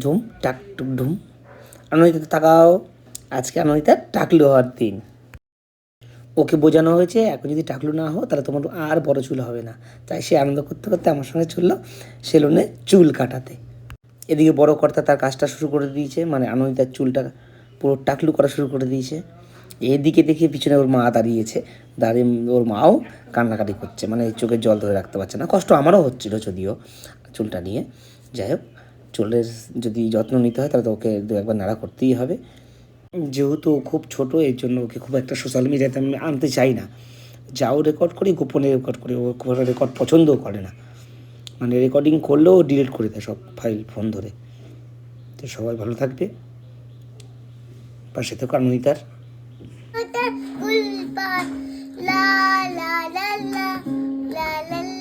ধুম টাক টুক ধুম। আনন্দিতা তাকাও, আজকে আনন্দিতার টাকলু হওয়ার দিন। ওকে বোঝানো হয়েছে এখন যদি টাকলু না হও তাহলে তোমার আর বড় চুল হবে না। তাই সে আনন্দ করতে করতে আমার সঙ্গে চললো সেলুনে চুল কাটাতে। এদিকে বড় কর্তা তার কাজটা শুরু করে দিয়েছে, মানে আনন্দিতার চুলটা পুরো টাকলু করা শুরু করে দিয়েছে। এদিকে দেখে পিছনে ওর মা দাঁড়িয়েছে, দাঁড়িয়ে ওর মাও কান্নাকাটি করছে, মানে চোখের জল ধরে রাখতে পারছে না। কষ্ট আমারও হচ্ছিল যদিও চুলটা নিয়ে। যাই হোক, চুলের যদি যত্ন নিতে হয় তাহলে তো ওকে দু একবার নাড়া করতেই হবে। যেহেতু ও খুব ছোটো এর জন্য ওকে খুব একটা সোশ্যাল মিডিয়াতে আমি আনতে চাই না। যাও রেকর্ড করি গোপনে রেকর্ড করি, ও খুব একটা রেকর্ড পছন্দও করে না, মানে রেকর্ডিং করলেও ডিলিট করে দেয় সব ফাইল ফোন ধরে। তো সবাই ভালো থাকবে, পাশে থেকো আনন্দিতার। লা লা লা লা লা লা লা